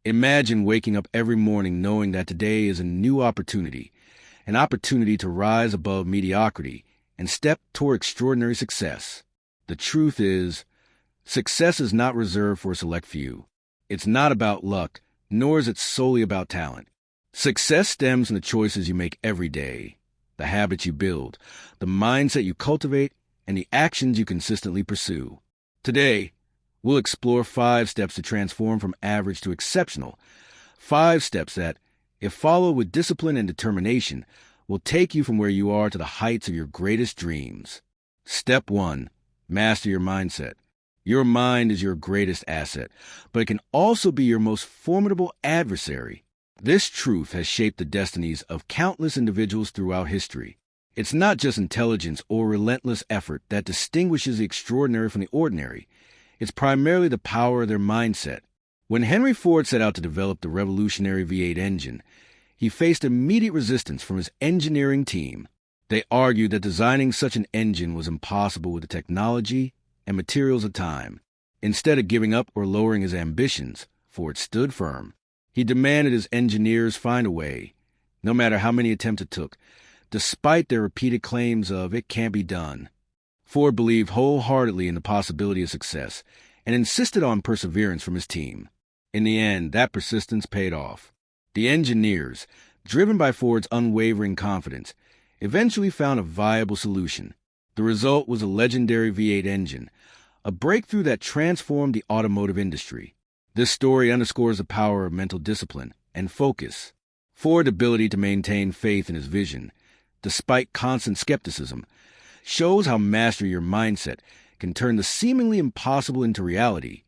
Imagine waking up every morning knowing that today is a new opportunity, an opportunity to rise above mediocrity and step toward extraordinary success. The truth is, success is not reserved for a select few. It's not about luck, nor is it solely about talent. Success stems from the choices you make every day, the habits you build, the mindset you cultivate, and the actions you consistently pursue. Today, we'll explore 5 steps to transform from average to exceptional. 5 steps that, if followed with discipline and determination, will take you from where you are to the heights of your greatest dreams. Step 1. Master your mindset. Your mind is your greatest asset, but it can also be your most formidable adversary. This truth has shaped the destinies of countless individuals throughout history. It's not just intelligence or relentless effort that distinguishes the extraordinary from the ordinary. It's primarily the power of their mindset. When Henry Ford set out to develop the revolutionary V8 engine, he faced immediate resistance from his engineering team. They argued that designing such an engine was impossible with the technology and materials of time. Instead of giving up or lowering his ambitions, Ford stood firm. He demanded his engineers find a way, no matter how many attempts it took, despite their repeated claims of "it can't be done." Ford believed wholeheartedly in the possibility of success and insisted on perseverance from his team. In the end, that persistence paid off. The engineers, driven by Ford's unwavering confidence, eventually found a viable solution. The result was a legendary V8 engine, a breakthrough that transformed the automotive industry. This story underscores the power of mental discipline and focus. Ford's ability to maintain faith in his vision, despite constant skepticism, shows how mastering your mindset can turn the seemingly impossible into reality,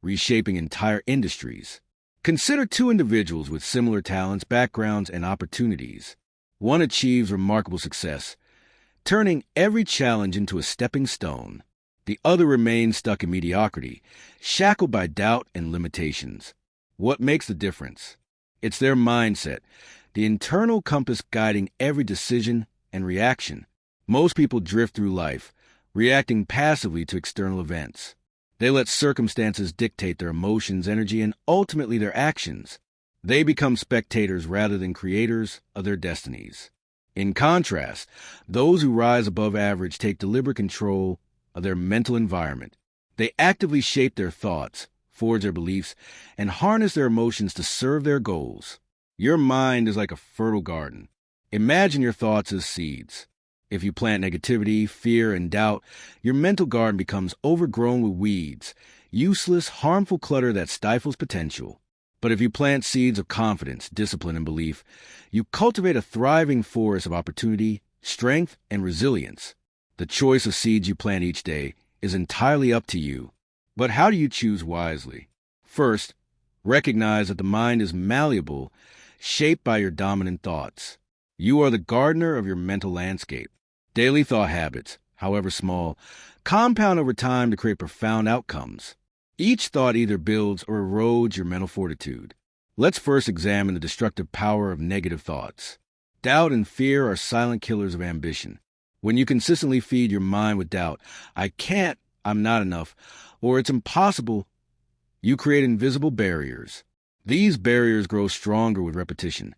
reshaping entire industries. Consider 2 individuals with similar talents, backgrounds, and opportunities. One achieves remarkable success, turning every challenge into a stepping stone. The other remains stuck in mediocrity, shackled by doubt and limitations. What makes the difference? It's their mindset, the internal compass guiding every decision and reaction. Most people drift through life, reacting passively to external events. They let circumstances dictate their emotions, energy, and ultimately their actions. They become spectators rather than creators of their destinies. In contrast, those who rise above average take deliberate control of their mental environment. They actively shape their thoughts, forge their beliefs, and harness their emotions to serve their goals. Your mind is like a fertile garden. Imagine your thoughts as seeds. If you plant negativity, fear, and doubt, your mental garden becomes overgrown with weeds, useless, harmful clutter that stifles potential. But if you plant seeds of confidence, discipline, and belief, you cultivate a thriving forest of opportunity, strength, and resilience. The choice of seeds you plant each day is entirely up to you. But how do you choose wisely? First, recognize that the mind is malleable, shaped by your dominant thoughts. You are the gardener of your mental landscape. Daily thought habits, however small, compound over time to create profound outcomes. Each thought either builds or erodes your mental fortitude. Let's first examine the destructive power of negative thoughts. Doubt and fear are silent killers of ambition. When you consistently feed your mind with doubt, "I can't," "I'm not enough," or "it's impossible," you create invisible barriers. These barriers grow stronger with repetition,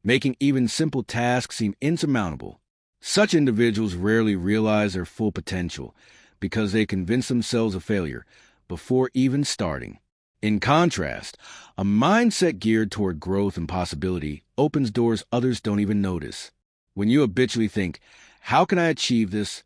making even simple tasks seem insurmountable. Such individuals rarely realize their full potential because they convince themselves of failure before even starting. In contrast, a mindset geared toward growth and possibility opens doors others don't even notice. When you habitually think, "How can I achieve this?"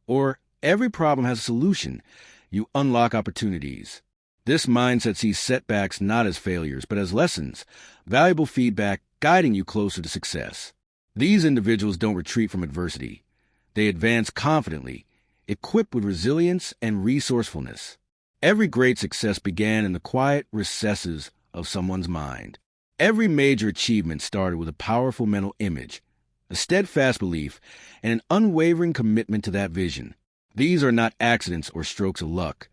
or "Every problem has a solution," you unlock opportunities. This mindset sees setbacks not as failures, but as lessons, valuable feedback guiding you closer to success. These individuals don't retreat from adversity. They advance confidently, equipped with resilience and resourcefulness. Every great success began in the quiet recesses of someone's mind. Every major achievement started with a powerful mental image, a steadfast belief, and an unwavering commitment to that vision. These are not accidents or strokes of luck.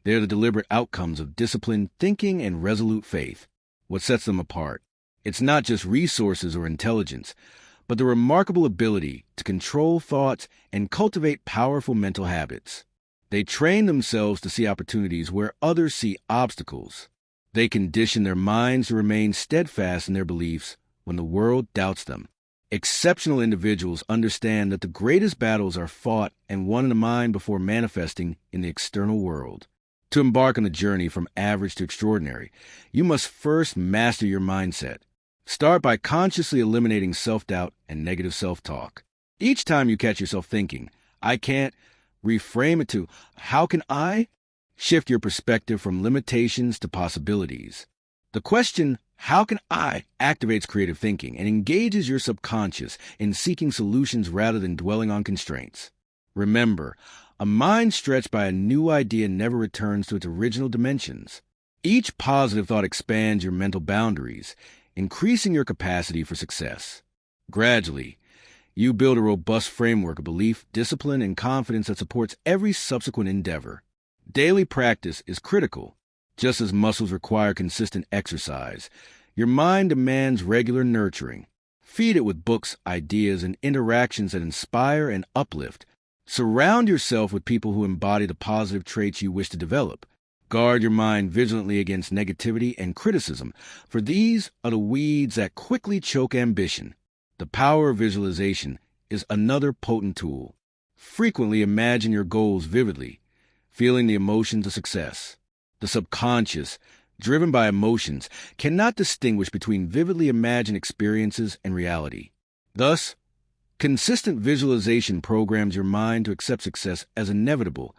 They are the deliberate outcomes of disciplined thinking and resolute faith. What sets them apart? It's not just resources or intelligence, but the remarkable ability to control thoughts and cultivate powerful mental habits. They train themselves to see opportunities where others see obstacles. They condition their minds to remain steadfast in their beliefs when the world doubts them. Exceptional individuals understand that the greatest battles are fought and won in the mind before manifesting in the external world. To embark on the journey from average to extraordinary, you must first master your mindset. Start by consciously eliminating self-doubt and negative self-talk. Each time you catch yourself thinking, I can't, reframe it to, how can I? Shift your perspective from limitations to possibilities. The question, how can I, activates creative thinking and engages your subconscious in seeking solutions rather than dwelling on constraints. Remember, a mind stretched by a new idea never returns to its original dimensions. Each positive thought expands your mental boundaries, increasing your capacity for success. Gradually, you build a robust framework of belief, discipline, and confidence that supports every subsequent endeavor. Daily practice is critical. Just as muscles require consistent exercise, your mind demands regular nurturing. Feed it with books, ideas, and interactions that inspire and uplift. Surround yourself with people who embody the positive traits you wish to develop. Guard your mind vigilantly against negativity and criticism, for these are the weeds that quickly choke ambition. The power of visualization is another potent tool. Frequently imagine your goals vividly, feeling the emotions of success. The subconscious, driven by emotions, cannot distinguish between vividly imagined experiences and reality. Thus, consistent visualization programs your mind to accept success as inevitable,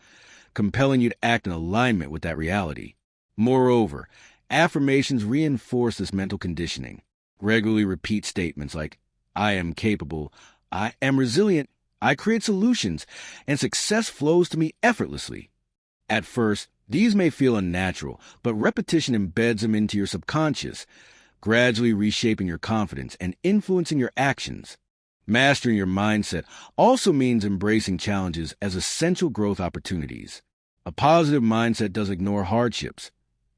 compelling you to act in alignment with that reality. Moreover, affirmations reinforce this mental conditioning. Regularly repeat statements like, I am capable, I am resilient, I create solutions, and success flows to me effortlessly. At first, these may feel unnatural, but repetition embeds them into your subconscious, gradually reshaping your confidence and influencing your actions. Mastering your mindset also means embracing challenges as essential growth opportunities. A positive mindset doesn't ignore hardships.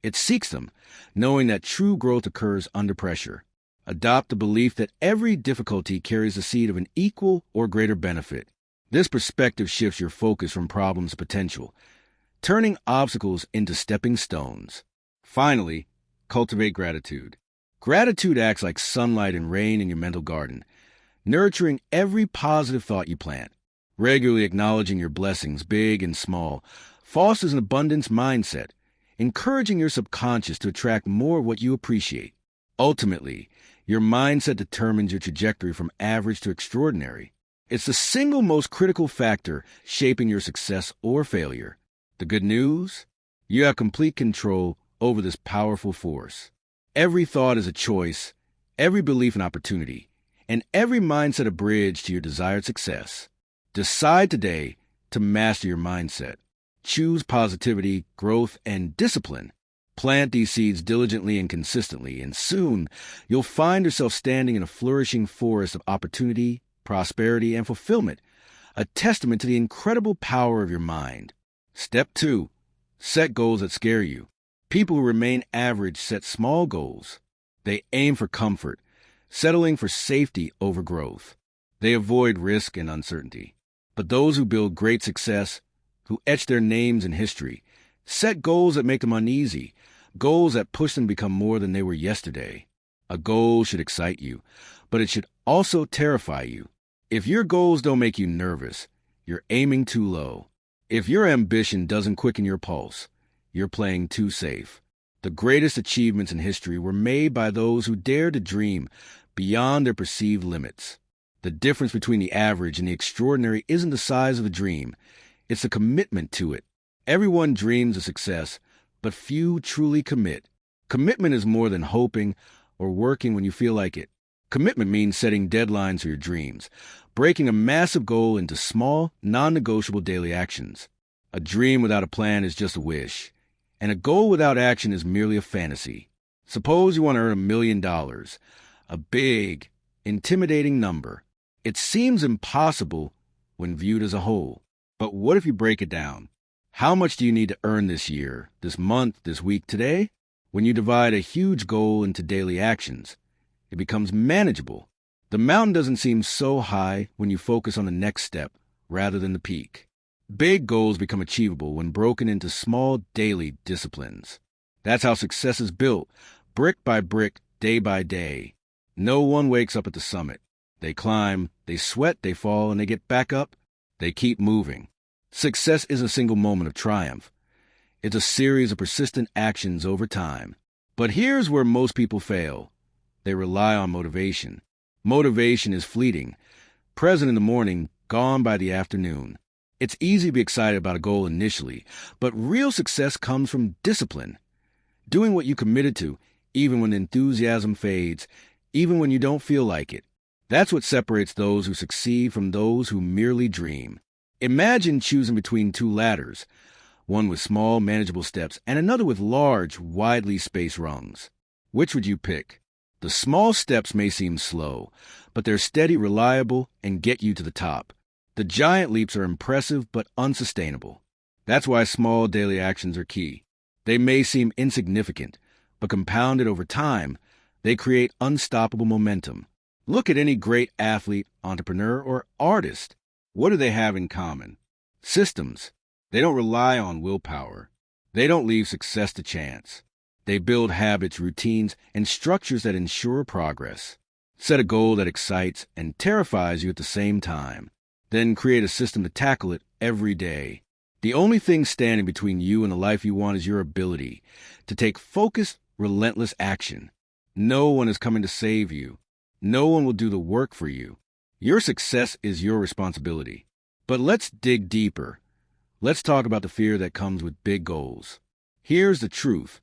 It seeks them, knowing that true growth occurs under pressure. Adopt the belief that every difficulty carries the seed of an equal or greater benefit. This perspective shifts your focus from problems to potential, turning obstacles into stepping stones. Finally, cultivate gratitude. Gratitude acts like sunlight and rain in your mental garden, nurturing every positive thought you plant. Regularly acknowledging your blessings, big and small, fosters an abundance mindset, encouraging your subconscious to attract more of what you appreciate. Ultimately, your mindset determines your trajectory from average to extraordinary. It's the single most critical factor shaping your success or failure. The good news? You have complete control over this powerful force. Every thought is a choice, every belief an opportunity, and every mindset a bridge to your desired success. Decide today to master your mindset. Choose positivity, growth, and discipline. Plant these seeds diligently and consistently, and soon you'll find yourself standing in a flourishing forest of opportunity, prosperity, and fulfillment, a testament to the incredible power of your mind. Step 2. Set goals that scare you. People who remain average set small goals. They aim for comfort, settling for safety over growth. They avoid risk and uncertainty. But those who build great success, who etch their names in history, set goals that make them uneasy, goals that push them to become more than they were yesterday. A goal should excite you, but it should also terrify you. If your goals don't make you nervous, you're aiming too low. If your ambition doesn't quicken your pulse, you're playing too safe. The greatest achievements in history were made by those who dared to dream beyond their perceived limits. The difference between the average and the extraordinary isn't the size of the dream, it's the commitment to it. Everyone dreams of success, but few truly commit. Commitment is more than hoping or working when you feel like it. Commitment means setting deadlines for your dreams, breaking a massive goal into small, non-negotiable daily actions. A dream without a plan is just a wish, and a goal without action is merely a fantasy. Suppose you want to earn $1 million, a big, intimidating number. It seems impossible when viewed as a whole. But what if you break it down? How much do you need to earn this year, this month, this week, today? When you divide a huge goal into daily actions, it becomes manageable. The mountain doesn't seem so high when you focus on the next step rather than the peak. Big goals become achievable when broken into small daily disciplines. That's how success is built, brick by brick, day by day. No one wakes up at the summit. They climb, they sweat, they fall, and they get back up. They keep moving. Success isn't a single moment of triumph. It's a series of persistent actions over time. But here's where most people fail. They rely on motivation. Motivation is fleeting, present in the morning, gone by the afternoon. It's easy to be excited about a goal initially, but real success comes from discipline. Doing what you committed to, even when enthusiasm fades, even when you don't feel like it. That's what separates those who succeed from those who merely dream. Imagine choosing between two ladders, one with small, manageable steps and another with large, widely spaced rungs. Which would you pick? The small steps may seem slow, but they're steady, reliable, and get you to the top. The giant leaps are impressive but unsustainable. That's why small daily actions are key. They may seem insignificant, but compounded over time, they create unstoppable momentum. Look at any great athlete, entrepreneur, or artist. What do they have in common? Systems. They don't rely on willpower. They don't leave success to chance. They build habits, routines, and structures that ensure progress. Set a goal that excites and terrifies you at the same time. Then create a system to tackle it every day. The only thing standing between you and the life you want is your ability to take focused, relentless action. No one is coming to save you. No one will do the work for you. Your success is your responsibility. But let's dig deeper. Let's talk about the fear that comes with big goals. Here's the truth.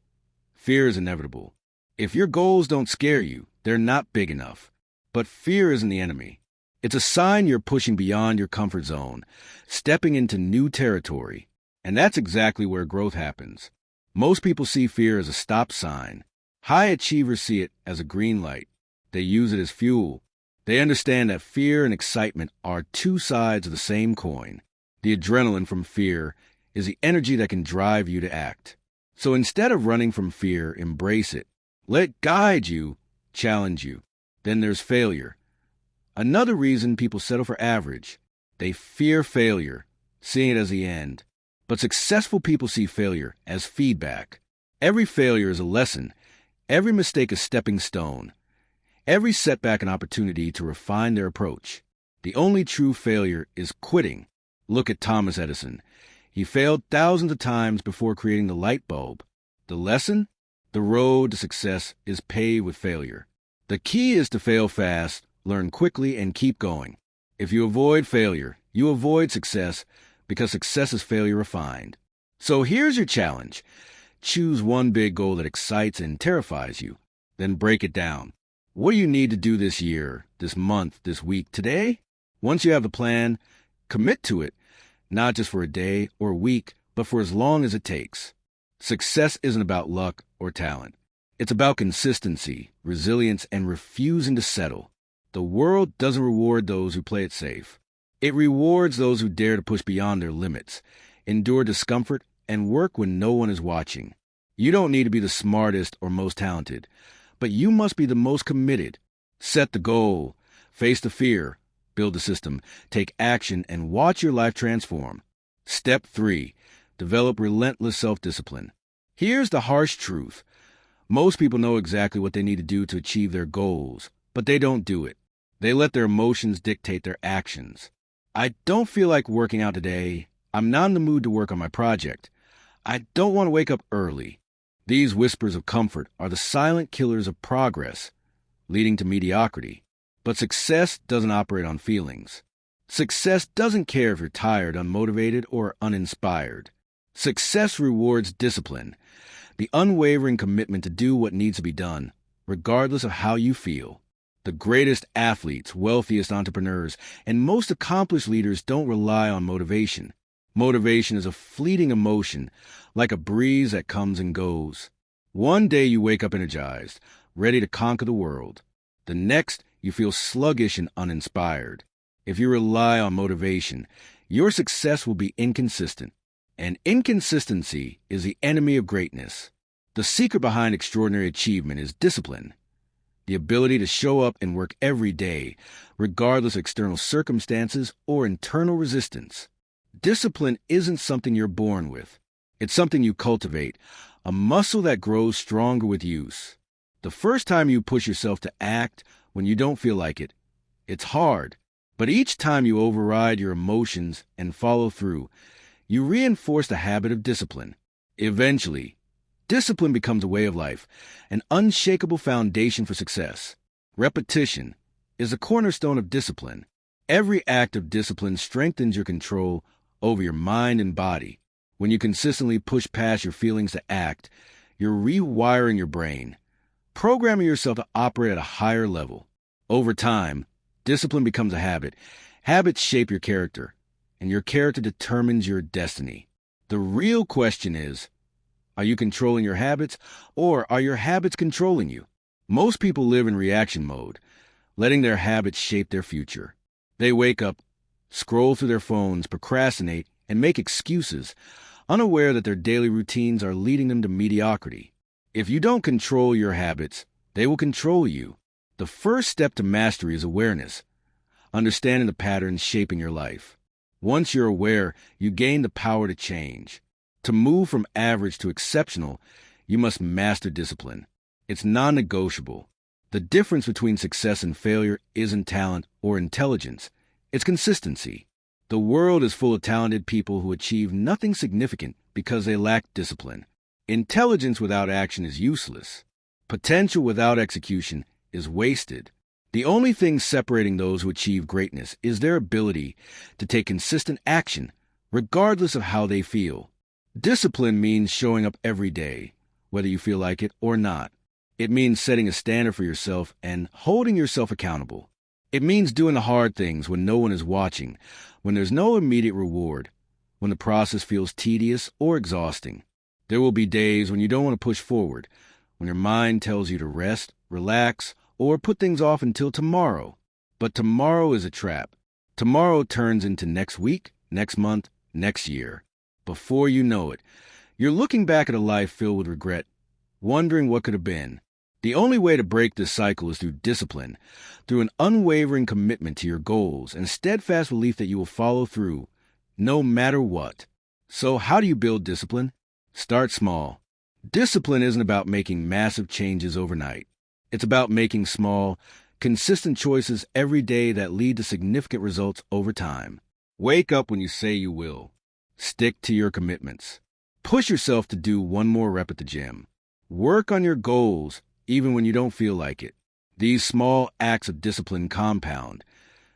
Fear is inevitable. If your goals don't scare you, they're not big enough. But fear isn't the enemy. It's a sign you're pushing beyond your comfort zone, stepping into new territory. And that's exactly where growth happens. Most people see fear as a stop sign. High achievers see it as a green light. They use it as fuel. They understand that fear and excitement are two sides of the same coin. The adrenaline from fear is the energy that can drive you to act. So instead of running from fear, embrace it. Let it guide you, challenge you. Then there's failure. Another reason people settle for average. They fear failure, seeing it as the end. But successful people see failure as feedback. Every failure is a lesson. Every mistake a stepping stone. Every setback an opportunity to refine their approach. The only true failure is quitting. Look at Thomas Edison. He failed thousands of times before creating the light bulb. The lesson? The road to success is paved with failure. The key is to fail fast, learn quickly, and keep going. If you avoid failure, you avoid success because success is failure refined. So here's your challenge. Choose one big goal that excites and terrifies you. Then break it down. What do you need to do this year, this month, this week, today? Once you have the plan, commit to it, not just for a day or a week, but for as long as it takes. Success isn't about luck or talent. It's about consistency, resilience, and refusing to settle. The world doesn't reward those who play it safe. It rewards those who dare to push beyond their limits, endure discomfort, and work when no one is watching. You don't need to be the smartest or most talented, but you must be the most committed. Set the goal, face the fear, build the system, take action, and watch your life transform. Step 3. Develop relentless self-discipline. Here's the harsh truth. Most people know exactly what they need to do to achieve their goals, but they don't do it. They let their emotions dictate their actions. I don't feel like working out today. I'm not in the mood to work on my project. I don't want to wake up early. These whispers of comfort are the silent killers of progress, leading to mediocrity. But success doesn't operate on feelings. Success doesn't care if you're tired, unmotivated, or uninspired. Success rewards discipline, the unwavering commitment to do what needs to be done, regardless of how you feel. The greatest athletes, wealthiest entrepreneurs, and most accomplished leaders don't rely on motivation. Motivation is a fleeting emotion, like a breeze that comes and goes. One day you wake up energized, ready to conquer the world. The next, you feel sluggish and uninspired. If you rely on motivation, your success will be inconsistent. And inconsistency is the enemy of greatness. The secret behind extraordinary achievement is discipline. The ability to show up and work every day, regardless of external circumstances or internal resistance. Discipline isn't something you're born with. It's something you cultivate, a muscle that grows stronger with use. The first time you push yourself to act when you don't feel like it, it's hard. But each time you override your emotions and follow through, you reinforce the habit of discipline. Eventually, discipline becomes a way of life, an unshakable foundation for success. Repetition is a cornerstone of discipline. Every act of discipline strengthens your control over your mind and body. When you consistently push past your feelings to act, you're rewiring your brain, programming yourself to operate at a higher level. Over time, discipline becomes a habit. Habits shape your character, and your character determines your destiny. The real question is, are you controlling your habits, or are your habits controlling you? Most people live in reaction mode, letting their habits shape their future. They wake up, scroll through their phones, procrastinate, and make excuses, unaware that their daily routines are leading them to mediocrity. If you don't control your habits, they will control you. The first step to mastery is awareness, understanding the patterns shaping your life. Once you're aware, you gain the power to change. To move from average to exceptional, you must master discipline. It's non-negotiable. The difference between success and failure isn't talent or intelligence. It's consistency. The world is full of talented people who achieve nothing significant because they lack discipline. Intelligence without action is useless. Potential without execution is wasted. The only thing separating those who achieve greatness is their ability to take consistent action, regardless of how they feel. Discipline means showing up every day, whether you feel like it or not. It means setting a standard for yourself and holding yourself accountable. It means doing the hard things when no one is watching, when there's no immediate reward, when the process feels tedious or exhausting. There will be days when you don't want to push forward, when your mind tells you to rest, relax, or put things off until tomorrow. But tomorrow is a trap. Tomorrow turns into next week, next month, next year. Before you know it, you're looking back at a life filled with regret, wondering what could have been. The only way to break this cycle is through discipline, through an unwavering commitment to your goals and steadfast belief that you will follow through, no matter what. So how do you build discipline? Start small. Discipline isn't about making massive changes overnight. It's about making small, consistent choices every day that lead to significant results over time. Wake up when you say you will. Stick to your commitments. Push yourself to do one more rep at the gym. Work on your goals even when you don't feel like it. These small acts of discipline compound,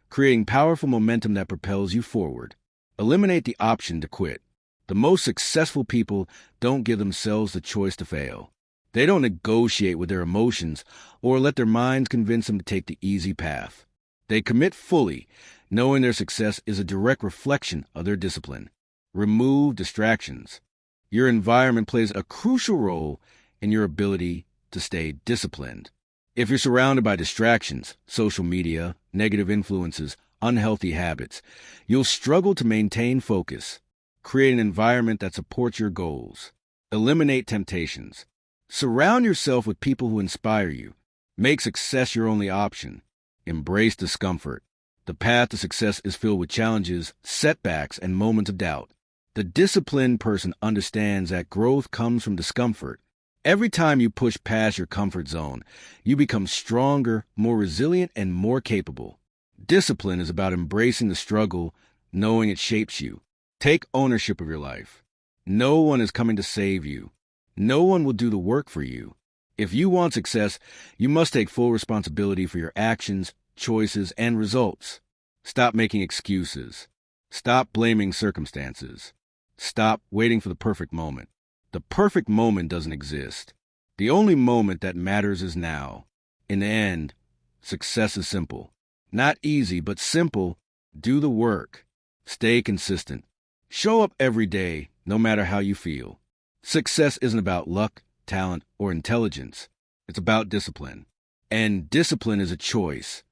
creating powerful momentum that propels you forward. Eliminate the option to quit. The most successful people don't give themselves the choice to fail. They don't negotiate with their emotions or let their minds convince them to take the easy path. They commit fully, knowing their success is a direct reflection of their discipline. Remove distractions. Your environment plays a crucial role in your ability to stay disciplined. If you're surrounded by distractions, social media, negative influences, unhealthy habits, you'll struggle to maintain focus. Create an environment that supports your goals. Eliminate temptations. Surround yourself with people who inspire you. Make success your only option. Embrace discomfort. The path to success is filled with challenges, setbacks, and moments of doubt. The disciplined person understands that growth comes from discomfort. Every time you push past your comfort zone, you become stronger, more resilient, and more capable. Discipline is about embracing the struggle, knowing it shapes you. Take ownership of your life. No one is coming to save you. No one will do the work for you. If you want success, you must take full responsibility for your actions, choices, and results. Stop making excuses. Stop blaming circumstances. Stop waiting for the perfect moment. The perfect moment doesn't exist. The only moment that matters is now. In the end, success is simple. Not easy, but simple. Do the work. Stay consistent. Show up every day, no matter how you feel. Success isn't about luck, talent, or intelligence. It's about discipline. And discipline is a choice.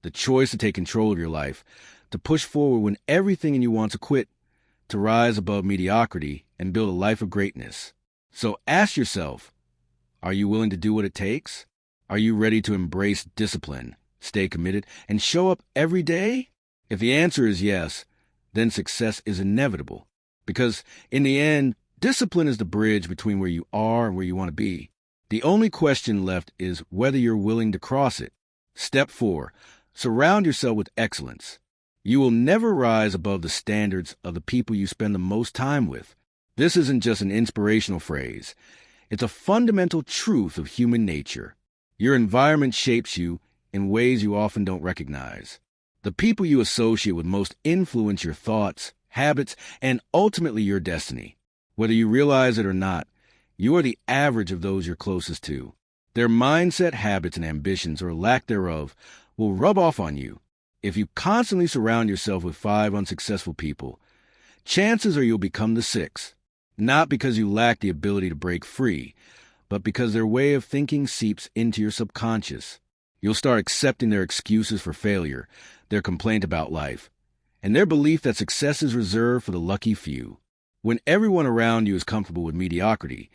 The choice to take control of your life, to push forward when everything in you wants to quit, to rise above mediocrity and build a life of greatness. So ask yourself, are you willing to do what it takes? Are you ready to embrace discipline, stay committed, and show up every day? If the answer is yes, then success is inevitable. Because in the end, Discipline is the bridge between where you are and where you want to be. The only question left is whether you're willing to cross it. Step 4. Surround yourself with excellence. You will never rise above the standards of the people you spend the most time with. This isn't just an inspirational phrase. It's a fundamental truth of human nature. Your environment shapes you in ways you often don't recognize. The people you associate with most influence your thoughts, habits, and ultimately your destiny. Whether you realize it or not, you are the average of those you're closest to. Their mindset, habits, and ambitions, or lack thereof, will rub off on you. If you constantly surround yourself with 5 unsuccessful people, chances are you'll become the 6th. Not because you lack the ability to break free, but because their way of thinking seeps into your subconscious. You'll start accepting their excuses for failure, their complaint about life, and their belief that success is reserved for the lucky few. When everyone around you is comfortable with mediocrity,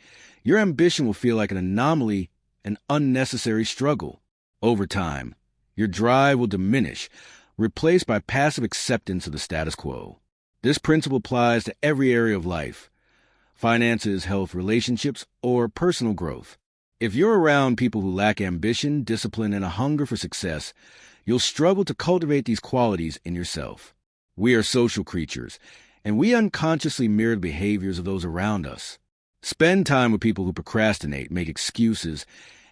your ambition will feel like an anomaly, an unnecessary struggle. Over time, your drive will diminish, replaced by passive acceptance of the status quo. This principle applies to every area of life: finances, health, relationships, or personal growth. If you're around people who lack ambition, discipline, and a hunger for success, you'll struggle to cultivate these qualities in yourself. We are social creatures, and we unconsciously mirror the behaviors of those around us. Spend time with people who procrastinate, make excuses,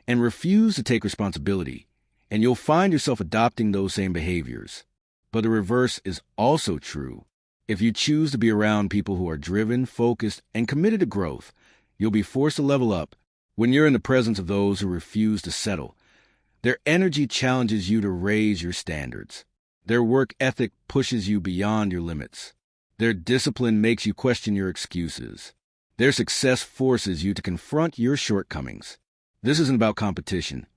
and refuse to take responsibility, and you'll find yourself adopting those same behaviors. But the reverse is also true. If you choose to be around people who are driven, focused, and committed to growth, you'll be forced to level up. When you're in the presence of those who refuse to settle, their energy challenges you to raise your standards. Their work ethic pushes you beyond your limits. Their discipline makes you question your excuses. Their success forces you to confront your shortcomings. This isn't about competition.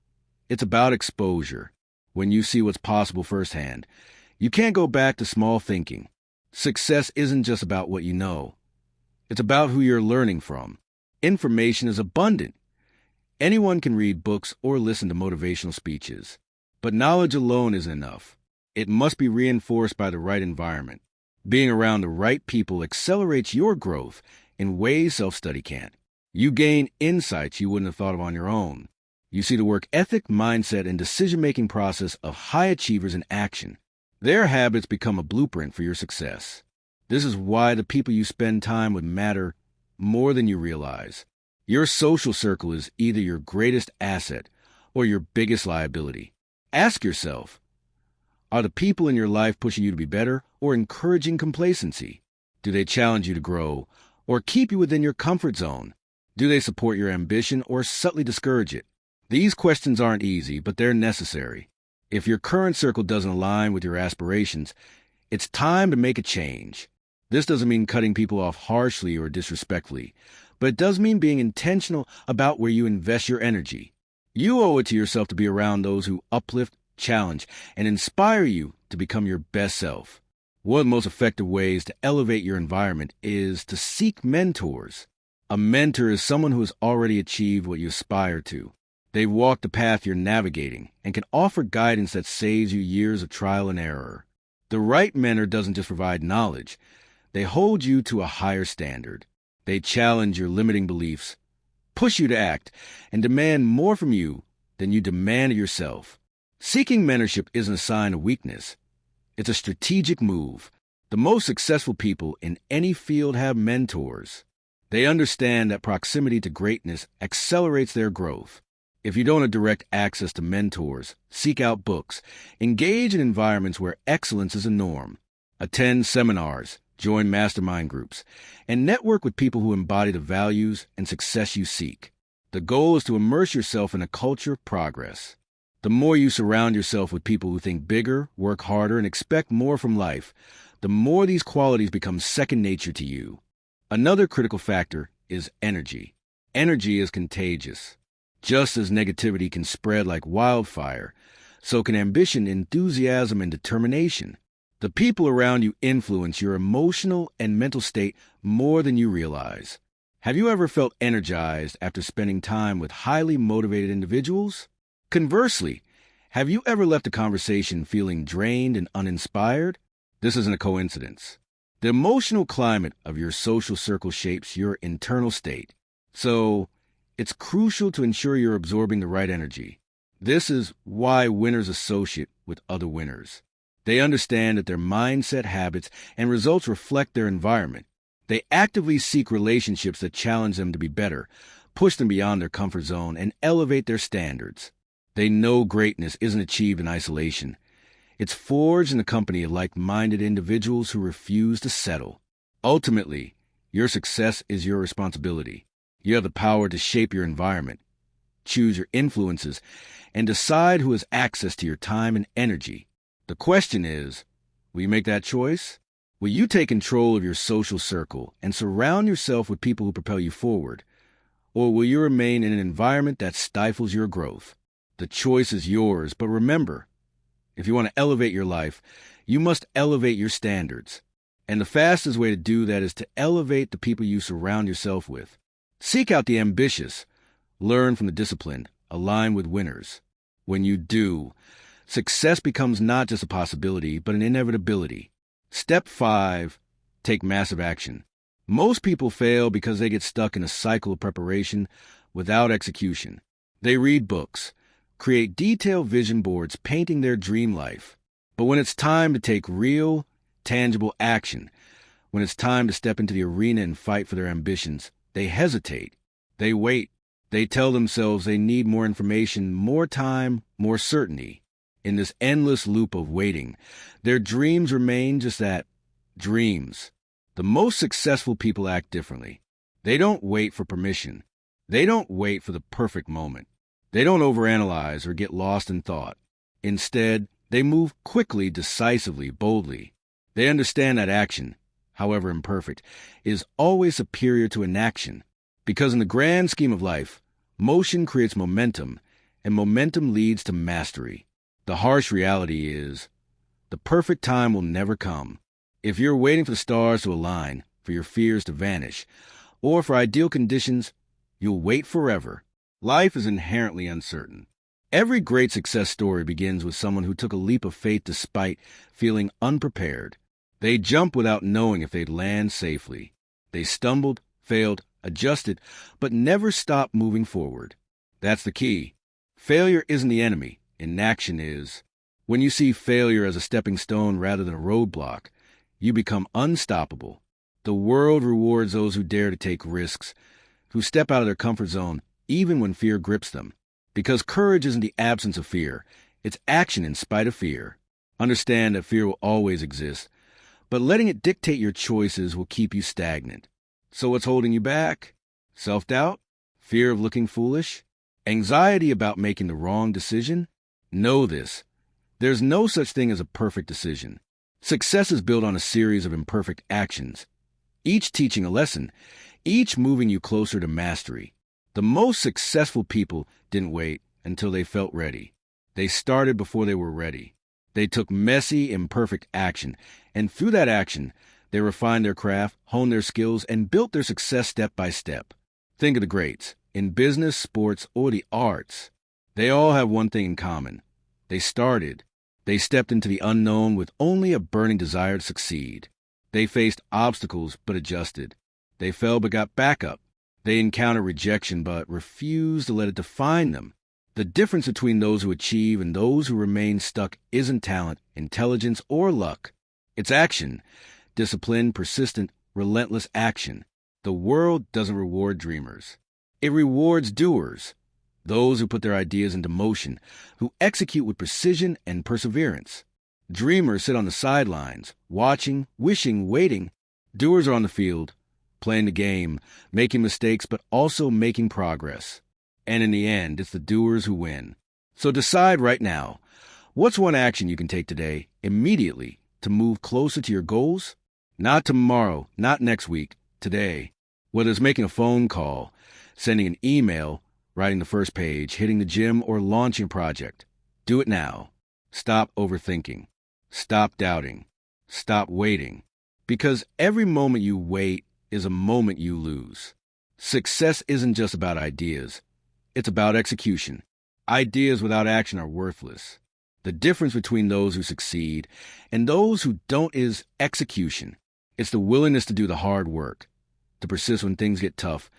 It's about exposure. When you see what's possible firsthand, you can't go back to small thinking. Success isn't just about what you know. It's about who you're learning from. Information is abundant. Anyone can read books or listen to motivational speeches. But knowledge alone isn't enough. It must be reinforced by the right environment. Being around the right people accelerates your growth in ways self-study can't. You gain insights you wouldn't have thought of on your own. You see the work ethic, mindset, and decision-making process of high achievers in action. Their habits become a blueprint for your success. This is why the people you spend time with matter more than you realize. Your social circle is either your greatest asset or your biggest liability. Ask yourself, are the people in your life pushing you to be better or encouraging complacency? Do they challenge you to grow or keep you within your comfort zone? Do they support your ambition or subtly discourage it? These questions aren't easy, but they're necessary. If your current circle doesn't align with your aspirations, it's time to make a change. This doesn't mean cutting people off harshly or disrespectfully, but it does mean being intentional about where you invest your energy. You owe it to yourself to be around those who uplift, challenge, and inspire you to become your best self. One of the most effective ways to elevate your environment is to seek mentors. A mentor is someone who has already achieved what you aspire to. They've walked the path you're navigating and can offer guidance that saves you years of trial and error. The right mentor doesn't just provide knowledge. They hold you to a higher standard. They challenge your limiting beliefs, push you to act, and demand more from you than you demand of yourself. Seeking mentorship isn't a sign of weakness. It's a strategic move. The most successful people in any field have mentors. They understand that proximity to greatness accelerates their growth. If you don't have direct access to mentors, seek out books, engage in environments where excellence is a norm, attend seminars, join mastermind groups, and network with people who embody the values and success you seek. The goal is to immerse yourself in a culture of progress. The more you surround yourself with people who think bigger, work harder, and expect more from life, the more these qualities become second nature to you. Another critical factor is energy. Energy is contagious. Just as negativity can spread like wildfire, so can ambition, enthusiasm, and determination. The people around you influence your emotional and mental state more than you realize. Have you ever felt energized after spending time with highly motivated individuals? Conversely, have you ever left a conversation feeling drained and uninspired? This isn't a coincidence. The emotional climate of your social circle shapes your internal state. So, it's crucial to ensure you're absorbing the right energy. This is why winners associate with other winners. They understand that their mindset, habits, and results reflect their environment. They actively seek relationships that challenge them to be better, push them beyond their comfort zone, and elevate their standards. They know greatness isn't achieved in isolation. It's forged in the company of like-minded individuals who refuse to settle. Ultimately, your success is your responsibility. You have the power to shape your environment, choose your influences, and decide who has access to your time and energy. The question is, will you make that choice? Will you take control of your social circle and surround yourself with people who propel you forward? Or will you remain in an environment that stifles your growth? The choice is yours, but remember, if you want to elevate your life, you must elevate your standards. And the fastest way to do that is to elevate the people you surround yourself with. Seek out the ambitious, learn from the disciplined, align with winners. When you do, success becomes not just a possibility, but an inevitability. Step 5, take massive action. Most people fail because they get stuck in a cycle of preparation without execution. They read books, create detailed vision boards painting their dream life. But when it's time to take real, tangible action, when it's time to step into the arena and fight for their ambitions, they hesitate. They wait. They tell themselves they need more information, more time, more certainty. In this endless loop of waiting, their dreams remain just that, dreams. The most successful people act differently. They don't wait for permission. They don't wait for the perfect moment. They don't overanalyze or get lost in thought. Instead, they move quickly, decisively, boldly. They understand that action, however imperfect, is always superior to inaction. Because in the grand scheme of life, motion creates momentum, and momentum leads to mastery. The harsh reality is, the perfect time will never come. If you're waiting for the stars to align, for your fears to vanish, or for ideal conditions, you'll wait forever. Life is inherently uncertain. Every great success story begins with someone who took a leap of faith despite feeling unprepared. They jumped without knowing if they'd land safely. They stumbled, failed, adjusted, but never stopped moving forward. That's the key. Failure isn't the enemy. Inaction is. When you see failure as a stepping stone rather than a roadblock, you become unstoppable. The world rewards those who dare to take risks, who step out of their comfort zone even when fear grips them. Because courage isn't the absence of fear, it's action in spite of fear. Understand that fear will always exist, but letting it dictate your choices will keep you stagnant. So what's holding you back? Self-doubt? Fear of looking foolish? Anxiety about making the wrong decision? Know this. There's no such thing as a perfect decision. Success is built on a series of imperfect actions, each teaching a lesson, each moving you closer to mastery. The most successful people didn't wait until they felt ready. They started before they were ready. They took messy, imperfect action, and through that action, they refined their craft, honed their skills, and built their success step by step. Think of the greats, in business, sports, or the arts. They all have one thing in common. They started. They stepped into the unknown with only a burning desire to succeed. They faced obstacles but adjusted. They fell but got back up. They encountered rejection but refused to let it define them. The difference between those who achieve and those who remain stuck isn't talent, intelligence, or luck. It's action. Disciplined, persistent, relentless action. The world doesn't reward dreamers. It rewards doers. Those who put their ideas into motion, who execute with precision and perseverance. Dreamers sit on the sidelines, watching, wishing, waiting. Doers are on the field, playing the game, making mistakes, but also making progress. And in the end, it's the doers who win. So decide right now, what's one action you can take today, immediately, to move closer to your goals? Not tomorrow, not next week, today. Whether it's making a phone call, sending an email, writing the first page, hitting the gym, or launching a project. Do it now. Stop overthinking. Stop doubting. Stop waiting. Because every moment you wait is a moment you lose. Success isn't just about ideas. It's about execution. Ideas without action are worthless. The difference between those who succeed and those who don't is execution. It's the willingness to do the hard work, to persist when things get tough,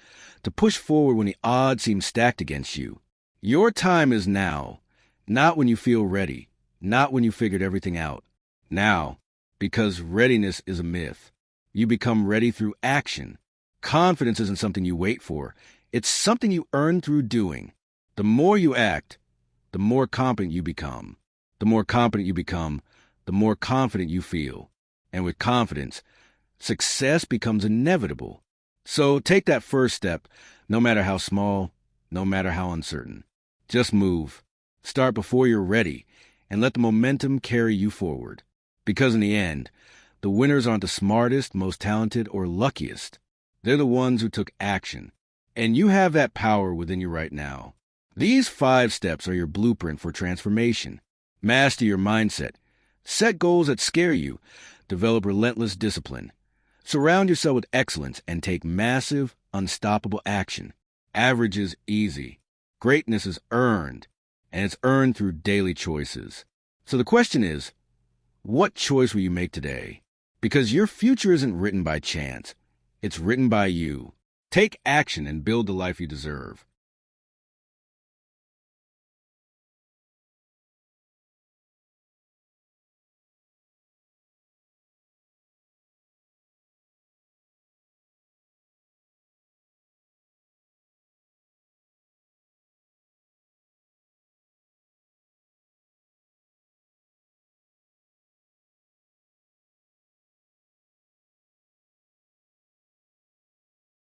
to push forward when the odds seem stacked against you. Your time is now, not when you feel ready, not when you figured everything out. Now, because readiness is a myth. You become ready through action. Confidence isn't something you wait for. It's something you earn through doing. The more you act, the more competent you become. The more competent you become, the more confident you feel. And with confidence, success becomes inevitable. So take that first step, no matter how small, no matter how uncertain. Just move. Start before you're ready, and let the momentum carry you forward. Because in the end, the winners aren't the smartest, most talented, or luckiest. They're the ones who took action. And you have that power within you right now. These 5 steps are your blueprint for transformation. Master your mindset. Set goals that scare you. Develop relentless discipline. Surround yourself with excellence and take massive, unstoppable action. Average is easy. Greatness is earned, and it's earned through daily choices. So the question is, what choice will you make today? Because your future isn't written by chance. It's written by you. Take action and build the life you deserve.